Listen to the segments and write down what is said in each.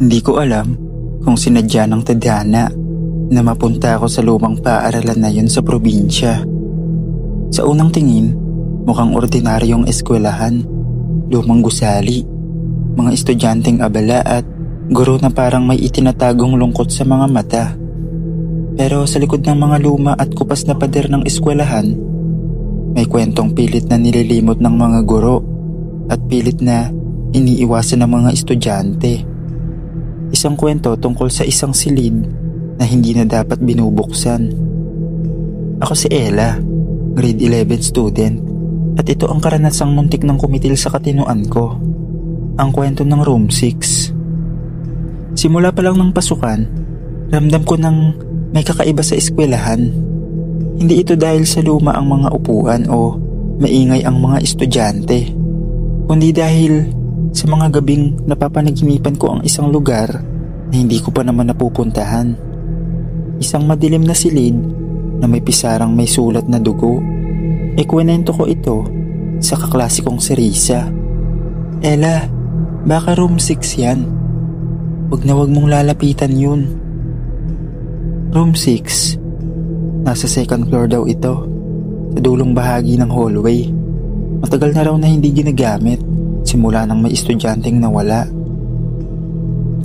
Hindi ko alam kung sinadya ng tadhana na mapunta ako sa lumang paaralan na yun sa probinsya. Sa unang tingin, mukhang ordinaryong eskwelahan, lumang gusali, mga estudyanteng abala at guro na parang may itinatagong lungkot sa mga mata. Pero sa likod ng mga luma at kupas na pader ng eskwelahan, may kwentong pilit na nililimot ng mga guro at pilit na iniiwasan ng mga estudyante. Isang kwento tungkol sa isang silid na hindi na dapat binubuksan. Ako si Ella, grade 11 student, at ito ang karanasang muntik ng kumitil sa katinuan ko. Ang kwento ng room 6. Simula pa lang ng pasukan, ramdam ko nang may kakaiba sa eskwelahan. Hindi ito dahil sa luma ang mga upuan o maingay ang mga estudyante, kundi dahil sa mga gabing napapanaginipan ko ang isang lugar na hindi ko pa naman napupuntahan. Isang madilim na silid na may pisarang may sulat na dugo. Ikwento ko ito sa kaklase kong si Risa. Ella, baka room 6 yan. Huwag na huwag mong lalapitan yun. Room 6. Nasa second floor daw ito, sa dulong bahagi ng hallway. Matagal na raw na hindi ginagamit, simula nang may estudyanteng nawala.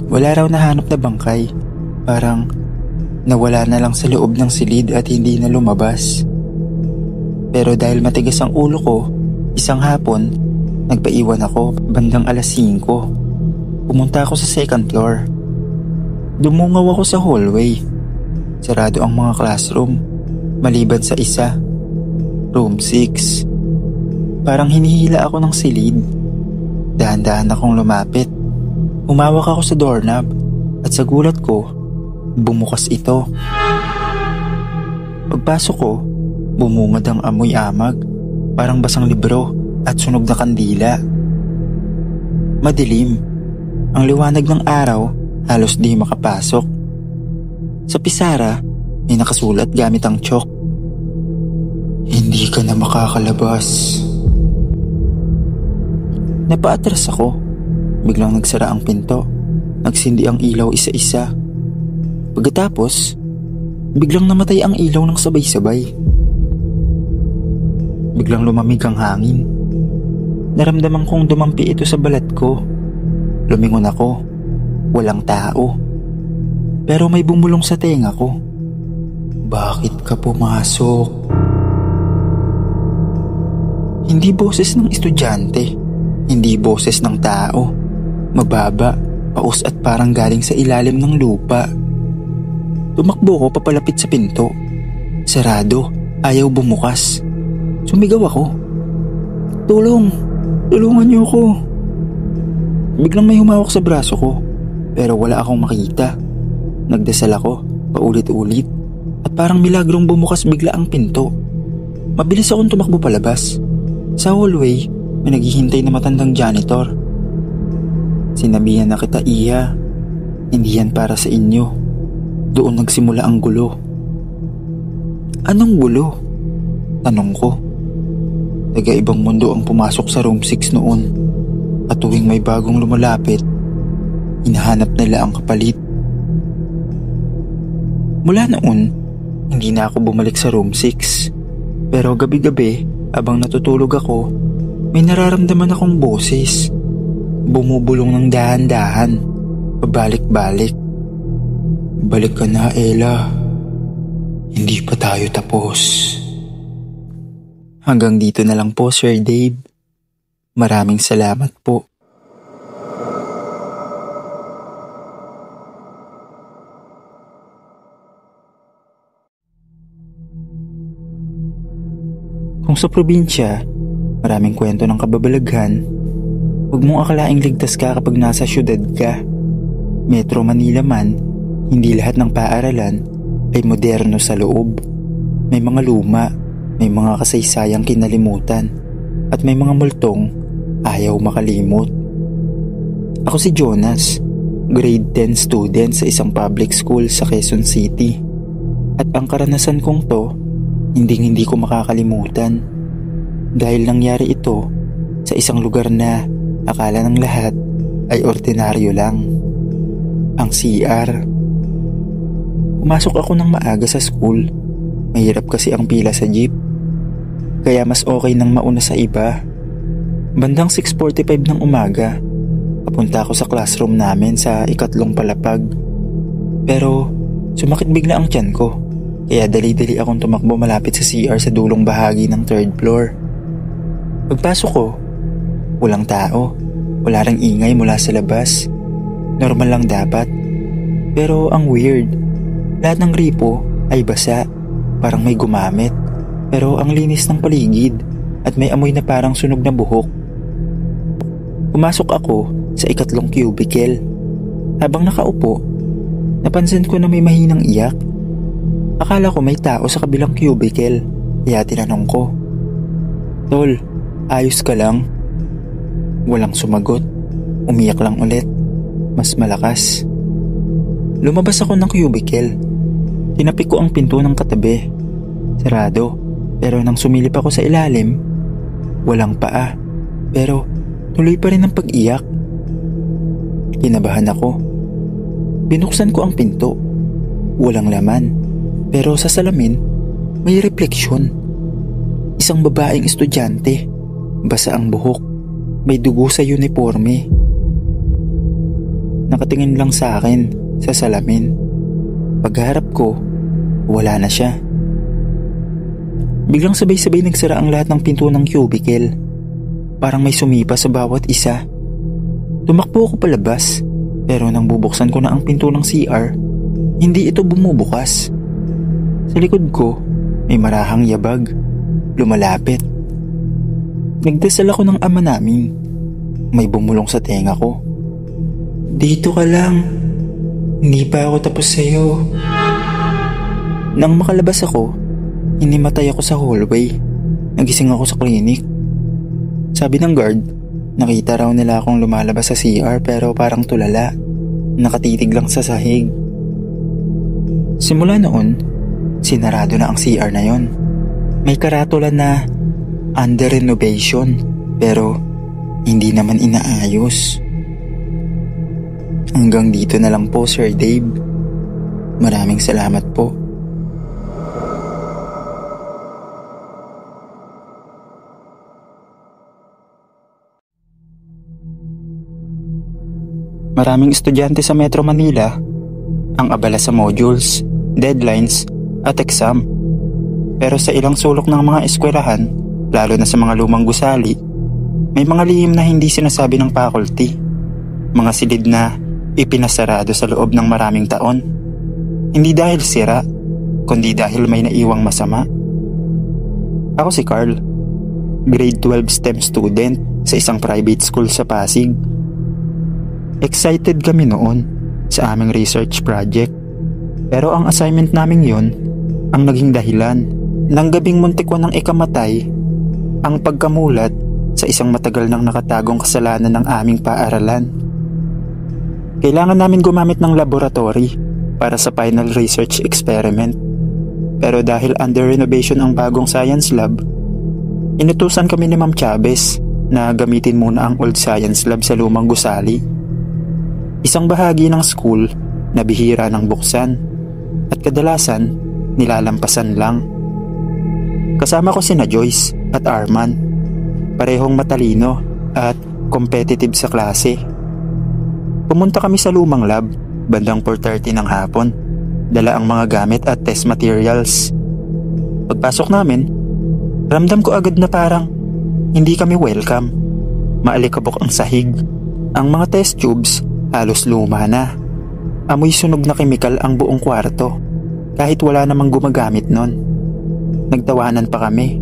Wala raw nahanap na bangkay, parang nawala na lang sa loob ng silid at hindi na lumabas. Pero dahil matigas ang ulo ko, isang hapon, nagpaiwan ako bandang alas 5. Pumunta ako sa second floor. Dumungaw ako sa hallway. Sarado ang mga classroom, maliban sa isa, room 6. Parang hinihila ako ng silid. Dahan-dahan akong lumapit. Humawak ako sa doorknob at sa gulat ko, bumukas ito. Pagpasok ko, bumungad ang amoy amag, parang basang libro at sunog na kandila. Madilim. Ang liwanag ng araw halos di makapasok. Sa pisara, may nakasulat gamit ang chalk. Hindi ka na makakalabas. Napaatras ako. Biglang nagsara ang pinto. Nagsindi ang ilaw isa-isa. Pagkatapos, biglang namatay ang ilaw ng sabay-sabay. Biglang lumamig ang hangin. Naramdaman kong dumampi ito sa balat ko. Lumingon ako. Walang tao. Pero may bumulong sa tenga ko. Bakit ka pumasok? Hindi boses ng estudyante. Hindi boses ng tao. Mababa, paus at parang galing sa ilalim ng lupa. Tumakbo ko papalapit sa pinto. Sarado, ayaw bumukas. Sumigaw ako. Tulong! Tulungan niyo ako! Biglang may humawak sa braso ko, pero wala akong makita. Nagdasal ako, paulit-ulit, at parang milagrong bumukas bigla ang pinto. Mabilis akong tumakbo palabas. Sa hallway, may naghihintay na matandang janitor. Sinabihan na kita, Iya, hindi yan para sa inyo. Doon nagsimula ang gulo. Anong gulo? Tanong ko. Taga-ibang mundo ang pumasok sa room 6 noon, at tuwing may bagong lumalapit, hinahanap nila ang kapalit. Mula noon, hindi na ako bumalik sa room 6. Pero gabi-gabi, abang natutulog ako, may nararamdaman akong boses. Bumubulong ng dahan-dahan, pabalik-balik. Balik ka na, Ella. Hindi pa tayo tapos. Hanggang dito na lang po, Sir Dave. Maraming salamat po. Kung sa probinsya, maraming kwento ng kababalaghan, huwag mong akalaing ligtas ka kapag nasa syudad ka. Metro Manila man, hindi lahat ng paaralan ay moderno sa loob. May mga luma, may mga kasaysayang kinalimutan, at may mga multong ayaw makalimot. Ako si Jonas, grade 10 student sa isang public school sa Quezon City. At ang karanasan kong to, hindi ko makakalimutan. Dahil nangyari ito sa isang lugar na akala ng lahat ay ordinaryo lang. Ang CR. Pumasok ako ng maaga sa school. Mahirap kasi ang pila sa jeep. Kaya mas okay nang mauna sa iba. Bandang 6:45 ng umaga, papunta ako sa classroom namin sa ikatlong palapag. Pero sumakit bigla ang tiyan ko. Kaya dali-dali akong tumakbo malapit sa CR sa dulong bahagi ng 3rd floor. Pagpasok ko, walang tao. Wala ring ingay mula sa labas. Normal lang dapat. Pero ang weird, lahat ng gripo ay basa, parang may gumamit. Pero ang linis ng paligid at may amoy na parang sunog na buhok. Pumasok ako sa ikatlong cubicle. Habang nakaupo, napansin ko na may mahinang iyak. Akala ko may tao sa kabilang cubicle, kaya tinanong ko, "Tol, ayos ka lang?" Walang sumagot. Umiyak lang ulit. Mas malakas. Lumabas ako ng cubicle. Tinapik ko ang pinto ng katabi. Sarado. Pero nang sumilip ako sa ilalim, walang paa. Pero tuloy pa rin ang pag-iyak. Kinabahan ako. Binuksan ko ang pinto. Walang laman. Pero sa salamin, may refleksyon. Isang babaeng estudyante. Basa ang buhok. May dugo sa uniforme. Nakatingin lang sa akin sa salamin. Pagharap ko, wala na siya. Biglang sabay-sabay nagsara ang lahat ng pinto ng cubicle. Parang may sumipa sa bawat isa. Tumakbo ako palabas, pero nang bubuksan ko na ang pinto ng CR, hindi ito bumubukas. Sa likod ko, may marahang yabag. Lumalapit. Nagdasal ako ng ama namin. May bumulong sa tenga ko. "Dito ka lang. Hindi pa ako tapos sa'yo." Nang makalabas ako, hinimatay ako sa hallway. Nagising ako sa clinic. Sabi ng guard, nakita raw nila akong lumalabas sa CR pero parang tulala. Nakatitig lang sa sahig. Simula noon, sinarado na ang CR na yon. May karatula na under renovation pero hindi naman inaayos. Hanggang dito na lang po, Sir Dave. Maraming salamat po. Maraming estudyante sa Metro Manila ang abala sa modules, deadlines at exam. Pero sa ilang sulok ng mga eskwelahan, lalo na sa mga lumang gusali, may mga lihim na hindi sinasabi ng faculty. Mga silid na ipinasarado sa loob ng maraming taon. Hindi dahil sira, kundi dahil may naiwang masama. Ako si Carl, grade 12 STEM student sa isang private school sa Pasig. Excited kami noon sa aming research project. Pero ang assignment namin yon ang naging dahilan ng gabing muntik ko ng ikamatay, ang pagkamulat sa isang matagal nang nakatagong kasalanan ng aming paaralan. Kailangan namin gumamit ng laboratory para sa final research experiment. Pero dahil under renovation ang bagong science lab, inutusan kami ni Ma'am Chavez na gamitin muna ang old science lab sa lumang gusali. Isang bahagi ng school na bihira ng buksan at kadalasan nilalampasan lang. Kasama ko sina Joyce at Arman. Parehong matalino at competitive sa klase. Pumunta kami sa lumang lab bandang 4:30 ng hapon. Dala ang mga gamit at test materials. Pagpasok namin, ramdam ko agad na parang hindi kami welcome. Maalikabok ang sahig. Ang mga test tubes halos luma na. Amoy sunog na kemikal ang buong kwarto kahit wala namang gumagamit nun. Nagtawanan pa kami.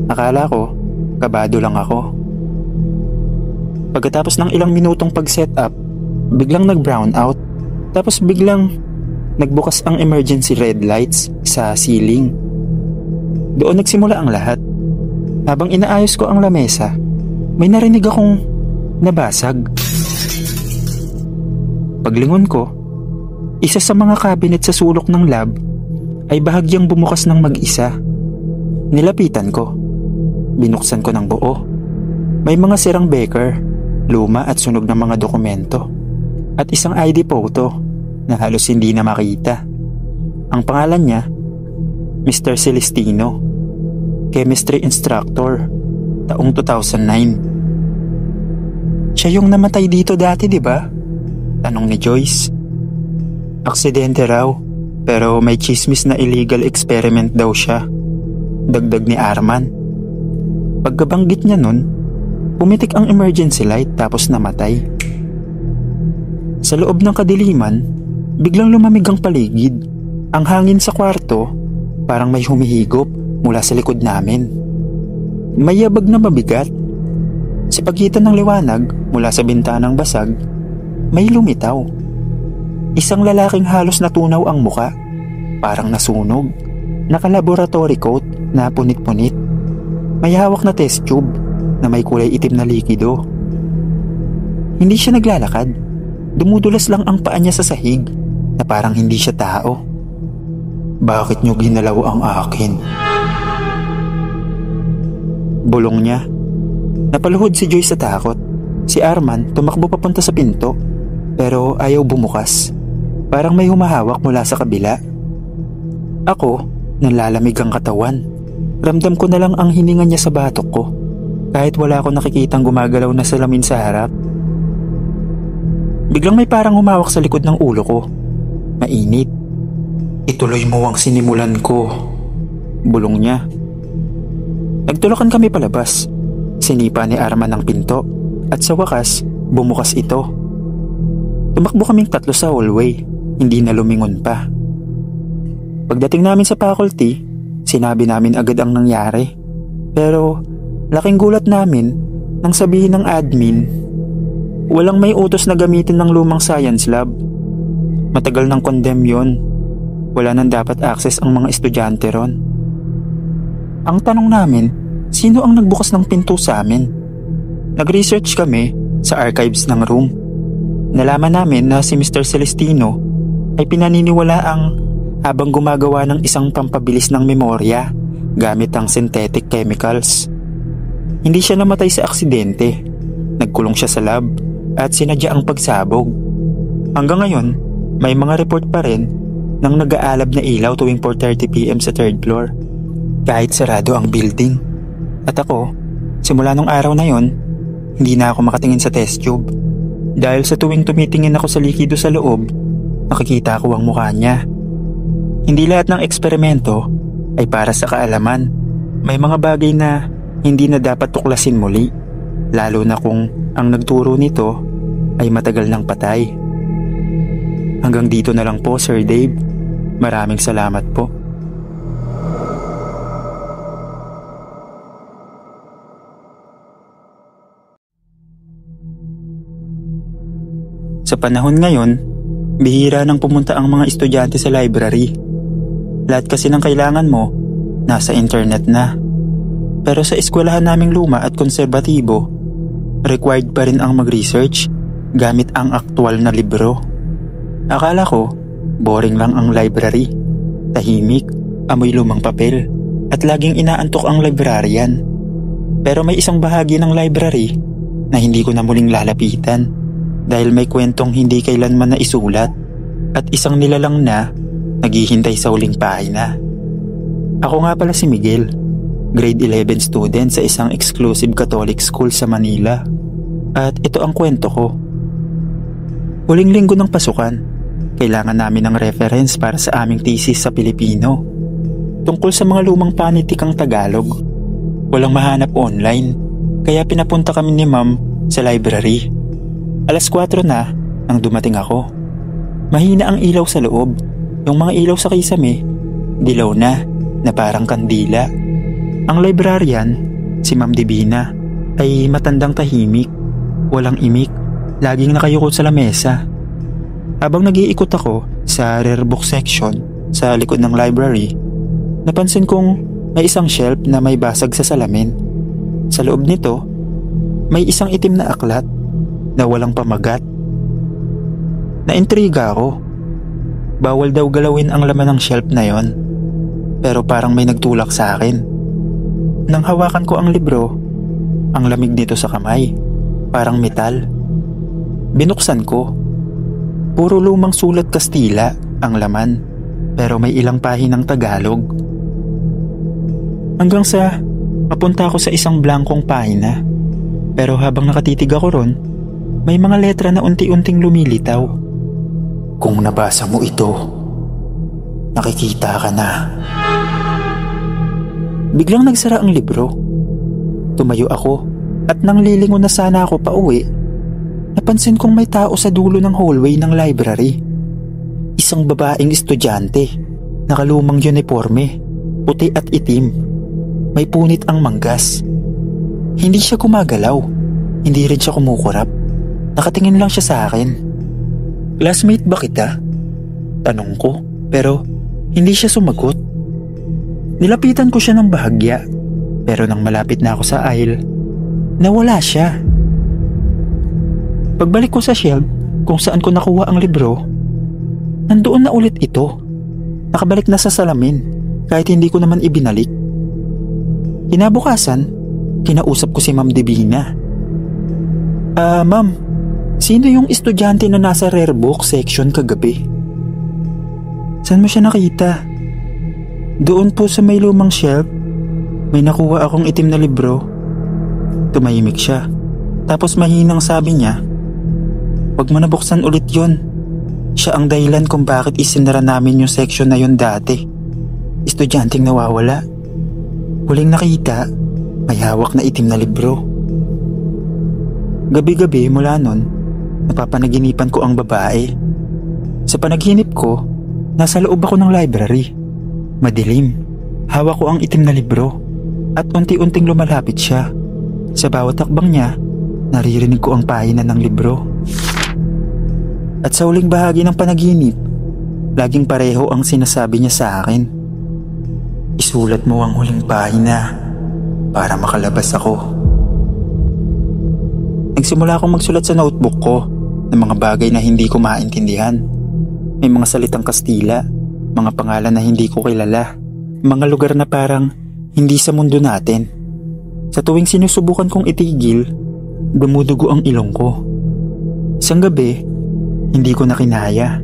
Akala ko, kabado lang ako. Pagkatapos ng ilang minutong pag-set up, biglang nag-brown out. Tapos biglang nagbukas ang emergency red lights sa ceiling. Doon nagsimula ang lahat. Habang inaayos ko ang lamesa, may narinig akong nabasag. Paglingon ko, isa sa mga cabinet sa sulok ng lab ay bahagyang bumukas ng mag-isa. Nilapitan ko. Binuksan ko ng buo. May mga sirang beaker, luma at sunog ng mga dokumento. At at isang ID photo na halos hindi na makita. Ang pangalan niya, Mr. Celestino, chemistry instructor, taong 2009. Siya yung namatay dito dati, di ba? Tanong ni Joyce. Aksidente raw, pero may chismis na illegal experiment daw siya. Dagdag ni Arman. Pagkabanggit niya nun, pumitik ang emergency light tapos namatay. Sa loob ng kadiliman, biglang lumamig ang paligid. Ang hangin sa kwarto, parang may humihigop mula sa likod namin. May yabag na mabigat. Sa pagitan ng liwanag mula sa bintanang basag, may lumitaw. Isang lalaking halos natunaw ang muka, parang nasunog. Naka-laboratory coat na punit-punit. May hawak na test tube na may kulay itim na likido. Hindi siya naglalakad. Dumudulas lang ang paa niya sa sahig na parang hindi siya tao. Bakit niyo ginalaw ang akin? Bulong niya. Napaluhod si Joyce sa takot. Si Arman tumakbo papunta sa pinto pero ayaw bumukas. Parang may humahawak mula sa kabila. Ako, nalalamig ang katawan. Ramdam ko na lang ang hininga niya sa batok ko kahit wala akong nakikitang gumagalaw na salamin sa harap. Biglang may parang humawak sa likod ng ulo ko. Mainit. Ituloy mo ang sinimulan ko, bulong niya. Nagtulakan kami palabas. Sinipa ni Arman ang pinto at sa wakas, bumukas ito. Tumakbo kaming tatlo sa hallway, hindi na lumingon pa. Pagdating namin sa faculty, sinabi namin agad ang nangyari. Pero laking gulat namin nang sabihin ng admin, walang may utos na gamitin ng lumang science lab. Matagal nang condemn yon. Wala nang dapat access ang mga estudyante ron. Ang tanong namin, sino ang nagbukas ng pinto sa amin? Nag-research kami sa archives ng room. Nalaman namin na si Mr. Celestino ay pinaniniwalaang habang gumagawa ng isang pampabilis ng memorya gamit ang synthetic chemicals. Hindi siya namatay sa aksidente. Nagkulong siya sa lab at sinadya ang pagsabog. Hanggang ngayon, may mga report pa rin ng nag-aalab na ilaw tuwing 4:30 PM sa 3rd floor. Kahit sarado ang building. At ako, simula nung araw na yon, hindi na ako makatingin sa test tube. Dahil sa tuwing tumitingin ako sa likido sa loob, nakikita ko ang mukha niya. Hindi lahat ng eksperimento ay para sa kaalaman. May mga bagay na hindi na dapat tuklasin muli, lalo na kung ang nagturo nito ay matagal nang patay. Hanggang dito na lang po, Sir Dave. Maraming salamat po. Sa panahon ngayon, bihira nang pumunta ang mga estudyante sa library. Lahat kasi ng kailangan mo, nasa internet na. Pero sa eskwelahan naming luma at konserbatibo, required pa rin ang mag-research gamit ang aktwal na libro. Akala ko, boring lang ang library. Tahimik, amoy lumang papel, at laging inaantok ang librarian. Pero may isang bahagi ng library na hindi ko na muling lalapitan dahil may kwentong hindi kailanman na isulat at isang nilalang na naghihintay sa huling pahina. Ako nga pala si Miguel, grade 11 student sa isang exclusive Catholic school sa Manila. At ito ang kwento ko. Huling linggo ng pasukan, kailangan namin ng reference para sa aming thesis sa Pilipino. Tungkol sa mga lumang panitikang Tagalog. Walang mahanap online, kaya pinapunta kami ni Ma'am sa library. 4:00 na nang dumating ako. Mahina ang ilaw sa loob. Yung mga ilaw sa kisame, dilaw na parang kandila. Ang librarian, si Ma'am Divina, ay matandang tahimik, walang imik, laging nakayukot sa lamesa. Habang nag-iikot ako sa rare book section sa likod ng library, napansin kong may isang shelf na may basag sa salamin. Sa loob nito, may isang itim na aklat na walang pamagat. Naintriga ako. Bawal daw galawin ang laman ng shelf na yon, pero parang may nagtulak sa akin. Nang hawakan ko ang libro, ang lamig nito sa kamay, parang metal. Binuksan ko. Puro lumang sulat Kastila ang laman, pero may ilang pahinang Tagalog. Hanggang sa mapunta ako sa isang blankong pahina. Pero habang nakatitig ako ron, may mga letra na unti-unting lumilitaw. Kung nabasa mo ito, nakikita ka na. Biglang nagsara ang libro. Tumayo ako at nang lilingon na sana ako pauwi, napansin kong may tao sa dulo ng hallway ng library. Isang babaeng estudyante, nakalumang uniforme, puti at itim. May punit ang manggas. Hindi siya gumagalaw, hindi rin siya kumukurap. Nakatingin lang siya sa akin. Classmate ba kita? Tanong ko, pero hindi siya sumagot. Nilapitan ko siya ng bahagya, pero nang malapit na ako sa aisle, nawala siya. Pagbalik ko sa shelf kung saan ko nakuha ang libro, nandoon na ulit ito. Nakabalik na sa salamin kahit hindi ko naman ibinalik. Kinabukasan, kinausap ko si Ma'am Divina. Ma'am, sino yung estudyante na nasa rare book section kagabi? Saan mo siya nakita? Doon po sa may lumang shelf, may nakuha akong itim na libro. Tumahimik siya, tapos mahinang sabi niya, "Huwag mo nabuksan ulit yun. Siya ang dahilan kung bakit isinara namin yung section na yun dati. Estudyanteng nawawala. Huling nakita, may hawak na itim na libro." Gabi-gabi mula nun, napapanaginipan ko ang babae. Sa panaginip ko, nasa loob ako ng library. Madilim, hawak ko ang itim na libro at unti-unting lumalapit siya. Sa bawat takbang niya, naririnig ko ang pahina ng libro. At sa huling bahagi ng panaginip, laging pareho ang sinasabi niya sa akin. "Isulat mo ang huling pahina para makalabas ako." Nagsimula akong magsulat sa notebook ko ng mga bagay na hindi ko maintindihan. May mga salitang Kastila, mga pangalan na hindi ko kilala, mga lugar na parang hindi sa mundo natin. Sa tuwing sinusubukan kong itigil, dumudugo ang ilong ko. Isang gabi, hindi ko na kinaya.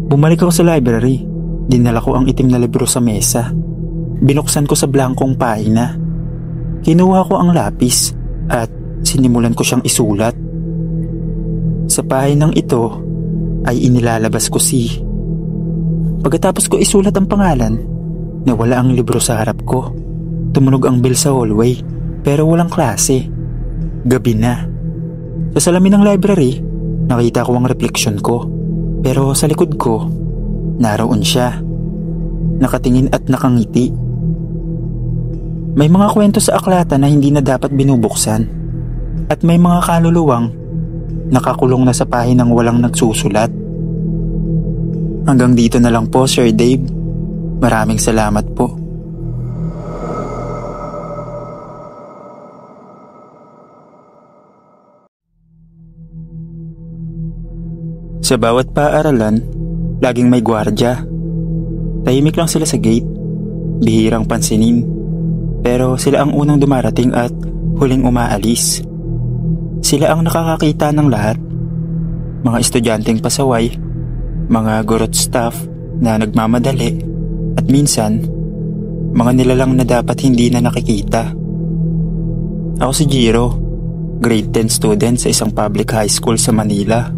Bumalik ako sa library. Dinala ko ang itim na libro sa mesa. Binuksan ko sa blankong pahina. Kinuha ko ang lapis at sinimulan ko siyang isulat. Sa pahinang ito ay inilalabas ko si... Pagkatapos ko isulat ang pangalan, nawala ang libro sa harap ko. Tumunog ang bell sa hallway, pero walang klase. Gabi na. Sa salamin ng library, nakita ko ang refleksyon ko. Pero sa likod ko, naroon siya. Nakatingin at nakangiti. May mga kwento sa aklata na hindi na dapat binubuksan. At may mga kaluluwang nakakulong na sa pahinang walang nagsusulat. Hanggang dito na lang po, Sir Dave. Maraming salamat po. Sa bawat paaralan, laging may gwardya. Tahimik lang sila sa gate, bihirang pansinin. Pero sila ang unang dumarating at huling umaalis. Sila ang nakakakita ng lahat. Mga estudyanteng pasaway, mga gurot staff na nagmamadali, at minsan, mga nilalang na dapat hindi na nakikita. Ako si Jiro, grade 10 student sa isang public high school sa Manila.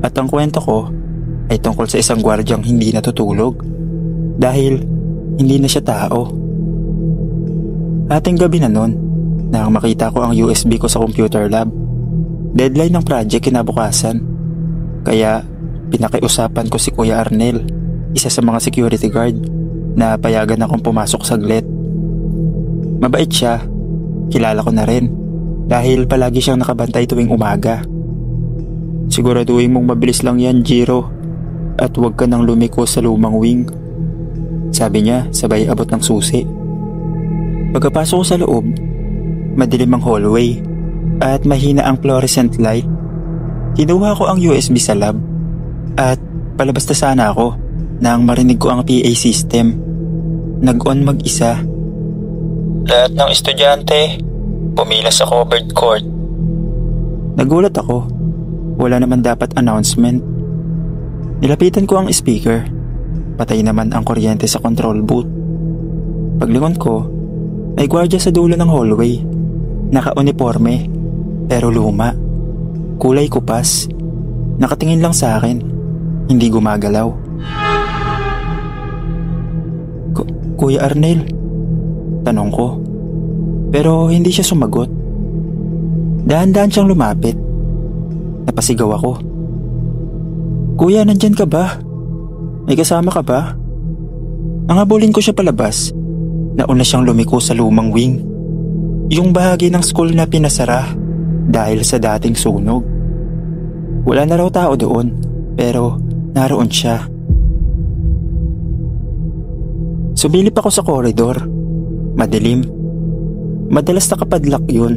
At ang kwento ko ay tungkol sa isang gwardyang hindi natutulog dahil hindi na siya tao. Ating gabi na nun, nang makita ko ang USB ko sa computer lab. Deadline ng project kinabukasan. Kaya pinakiusapan ko si Kuya Arnel, isa sa mga security guard, na payagan akong pumasok saglit. Mabait siya, kilala ko na rin, dahil palagi siyang nakabantay tuwing umaga. "Siguraduhin mong mabilis lang yan, Jiro, at huwag ka nang lumiko sa lumang wing," sabi niya sabay abot ng susi. Pagkapasok ko sa loob, madilim ang hallway at mahina ang fluorescent light. Kinuha ko ang USB sa lab at palabas na sana ako nang marinig ko ang PA system. Nag-on mag-isa. "Lahat ng estudyante, pumila sa covered court." Nagulat ako. Wala naman dapat announcement. Nilapitan ko ang speaker. Patay naman ang kuryente sa control booth. Paglingon ko, may gwardiya sa dulo ng hallway. Naka-uniforme, pero luma. Kulay kupas. Nakatingin lang sa akin. Hindi gumagalaw. Kuya Arnel? Tanong ko. Pero hindi siya sumagot. Dahan-dahan siyang lumapit. Napasigaw ako. Kuya, nandyan ka ba? May kasama ka ba? Nangabulin ko siya palabas. Nauna siyang lumiko sa lumang wing. Yung bahagi ng school na pinasara dahil sa dating sunog. Wala na raw tao doon, pero naroon siya. Sumilip ako sa koridor. Madilim. Madalas nakapadlock yun,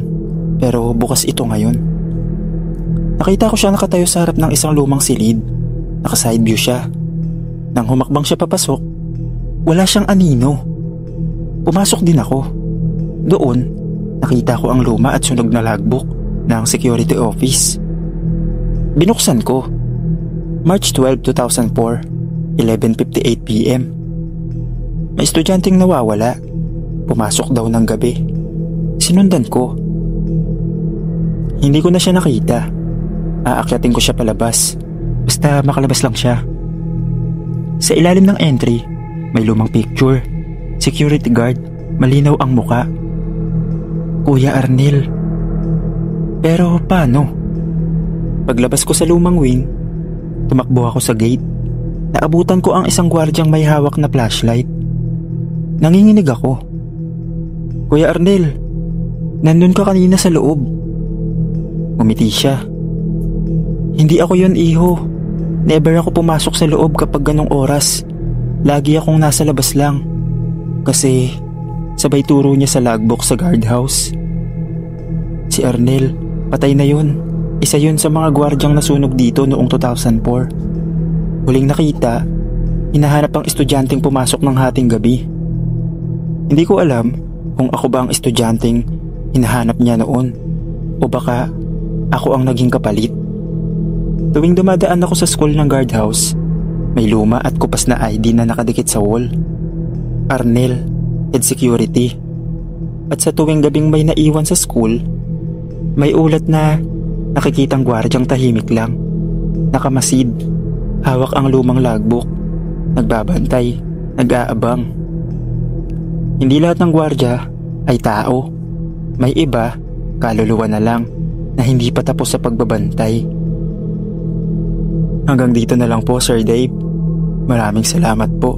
pero bukas ito ngayon. Nakita ko siya nakatayo sa harap ng isang lumang silid. Naka-side view siya. Nang humakbang siya papasok, wala siyang anino. Pumasok din ako. Doon, nakita ko ang luma at sunog na logbook ng security office. Binuksan ko. March 12, 2004, 11:58 p.m. May estudyanteng nawawala. Pumasok daw ng gabi. Sinundan ko. Hindi ko na siya nakita. Aakyatin ko siya palabas. Basta makalabas lang siya. Sa ilalim ng entry, may lumang picture. Security guard, malinaw ang muka. Kuya Arnel. Pero paano? Paglabas ko sa lumang wing, tumakbo ako sa gate. Naabutan ko ang isang gwardyang may hawak na flashlight. Nanginginig ako. Kuya Arnel, nandun ka kanina sa loob. Umiti siya. Hindi ako yun, iho. Never ako pumasok sa loob kapag ganong oras. Lagi akong nasa labas lang. Kasi sabay turo niya sa logbook sa guardhouse. Si Arnel, patay na yun. Isa yun sa mga gwardyang nasunog dito noong 2004. Huling nakita, hinahanap ang estudyanteng pumasok ng hating gabi. Hindi ko alam kung ako ba ang estudyanteng hinahanap niya noon o baka ako ang naging kapalit. Tuwing dumadaan ako sa school ng guardhouse, may luma at kupas na ID na nakadikit sa wall. Arnel, head security. At sa tuwing gabing may naiwan sa school, may ulat na nakikitang gwardyang tahimik lang. Nakamasid, hawak ang lumang logbook, nagbabantay, nag-aabang. Hindi lahat ng gwardya ay tao. May iba, kaluluwa na lang na hindi pa tapos sa pagbabantay. Hanggang dito na lang po, Sir Dave. Maraming salamat po.